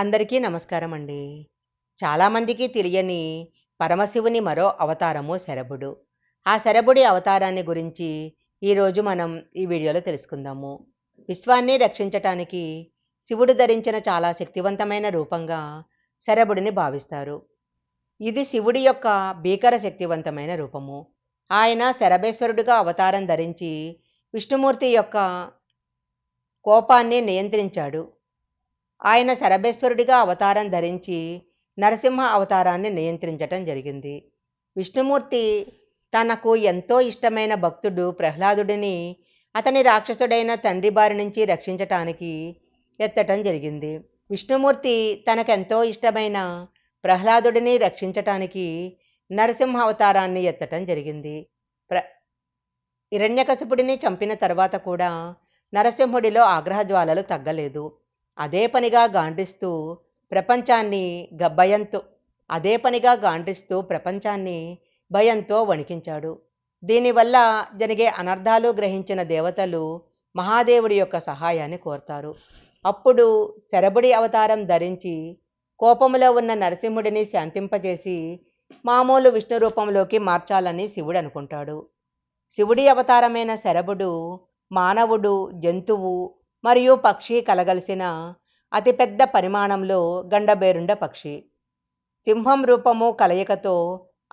అందరికీ నమస్కారం అండి. చాలామందికి తెలియని పరమశివుని మరో అవతారము శరభుడు. ఆ శరభుడి అవతారాన్ని గురించి ఈరోజు మనం ఈ వీడియోలో తెలుసుకుందాము. విశ్వాన్ని రక్షించటానికి శివుడు ధరించిన చాలా శక్తివంతమైన రూపంగా శరభుడిని భావిస్తారు. ఇది శివుడి యొక్క భీకర శక్తివంతమైన రూపము. ఆయన శరభేశ్వరుడిగా అవతారం ధరించి విష్ణుమూర్తి యొక్క కోపాన్ని నియంత్రించాడు. ఆయన శరభేశ్వరుడిగా అవతారం ధరించి నరసింహ అవతారాన్ని నియంత్రించటం జరిగింది. విష్ణుమూర్తి తనకు ఎంతో ఇష్టమైన భక్తుడు ప్రహ్లాదుడిని అతని రాక్షసుడైన తండ్రి బారి నుంచి రక్షించటానికి ఎత్తటం జరిగింది. విష్ణుమూర్తి తనకెంతో ఇష్టమైన ప్రహ్లాదుడిని రక్షించటానికి నరసింహ అవతారాన్ని ఎత్తటం జరిగింది. ప్ర హిరణ్యకశిపుడిని చంపిన తర్వాత కూడా నరసింహుడిలో ఆగ్రహజ్వాలలు తగ్గలేదు. అదే పనిగా గాండ్రిస్తూ ప్రపంచాన్ని భయంతో వణికించాడు. దీనివల్ల జరిగే అనర్థాలు గ్రహించిన దేవతలు మహాదేవుడి యొక్క సహాయాన్ని కోరతారు. అప్పుడు శరభుడి అవతారం ధరించి కోపములో ఉన్న నరసింహుడిని శాంతింపజేసి మామూలు విష్ణు రూపంలోకి మార్చాలని శివుడు అనుకుంటాడు. శివుడి అవతారమైన శరభుడు మానవుడు, జంతువు మరియు పక్షి కలగలిసిన అతిపెద్ద పరిమాణంలో గండబేరుండ పక్షి. సింహం రూపము కలయికతో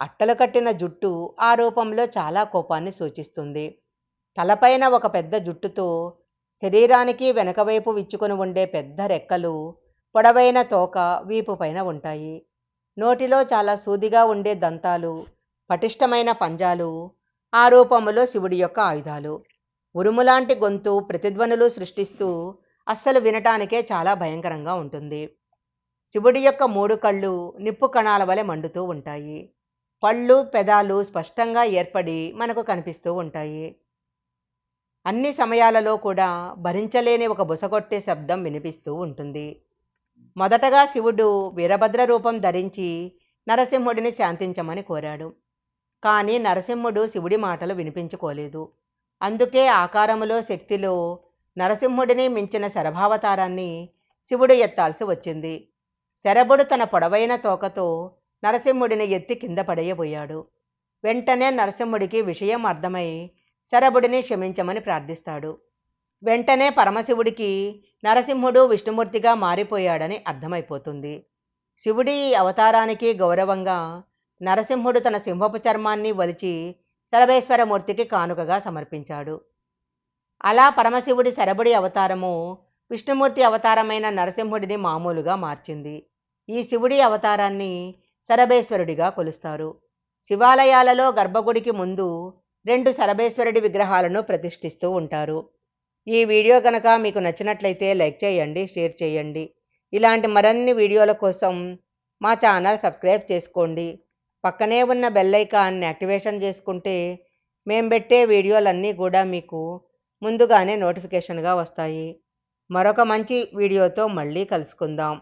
అట్టలు కట్టిన జుట్టు ఆ రూపంలో చాలా కోపాన్ని సూచిస్తుంది. తలపైన ఒక పెద్ద జుట్టుతో శరీరానికి వెనకవైపు విచ్చుకొని ఉండే పెద్ద రెక్కలు, పొడవైన తోక వీపు పైన ఉంటాయి. నోటిలో చాలా సూదిగా ఉండే దంతాలు, పటిష్టమైన పంజాలు ఆ రూపములో శివుడి యొక్క ఆయుధాలు. ఉరుములాంటి గొంతు ప్రతిధ్వనులు సృష్టిస్తూ అస్సలు వినటానికే చాలా భయంకరంగా ఉంటుంది. శివుడి యొక్క 3 కళ్ళు నిప్పు కణాల వలె మండుతూ ఉంటాయి. పళ్ళు, పెదాలు స్పష్టంగా ఏర్పడి మనకు కనిపిస్తూ ఉంటాయి. అన్ని సమయాలలో కూడా భరించలేని ఒక బుసగొట్టే శబ్దం వినిపిస్తూ ఉంటుంది. మొదటగా శివుడు వీరభద్ర రూపం ధరించి నరసింహుడిని శాంతించమని కోరాడు. కానీ నరసింహుడు శివుడి మాటలు వినిపించుకోలేదు. అందుకే ఆకారములో, శక్తిలో నరసింహుడిని మించిన శరభావతారాన్ని శివుడు ఎత్తాల్సి వచ్చింది. శరభుడు తన పొడవైన తోకతో నరసింహుడిని ఎత్తి కింద పడేయబోయాడు. వెంటనే నరసింహుడికి విషయం అర్థమై శరభుడిని క్షమించమని ప్రార్థిస్తాడు. వెంటనే పరమశివుడికి నరసింహుడు విష్ణుమూర్తిగా మారిపోయాడని అర్థమైపోతుంది. శివుడి అవతారానికి గౌరవంగా నరసింహుడు తన సింహపు చర్మాన్ని వలిచి శరభేశ్వరమూర్తికి కానుకగా సమర్పించాడు. అలా పరమశివుడి శరభుడి అవతారము విష్ణుమూర్తి అవతారమైన నరసింహుడిని మామూలుగా మార్చింది. ఈ శివుడి అవతారాన్ని శరభేశ్వరుడిగా కొలుస్తారు. శివాలయాలలో గర్భగుడికి ముందు 2 శరభేశ్వరుడి విగ్రహాలను ప్రతిష్ఠిస్తూ ఉంటారు. ఈ వీడియో కనుక మీకు నచ్చినట్లయితే లైక్ చేయండి, షేర్ చేయండి. ఇలాంటి మరిన్ని వీడియోల కోసం మా ఛానల్ సబ్స్క్రైబ్ చేసుకోండి. పక్కనే ఉన్న బెల్ ఐకాన్ని యాక్టివేషన్ చేసుకుంటే మేము పెట్టే వీడియోలన్నీ కూడా మీకు ముందుగానే నోటిఫికేషన్గా వస్తాయి. మరొక మంచి వీడియోతో మళ్ళీ కలుసుకుందాం.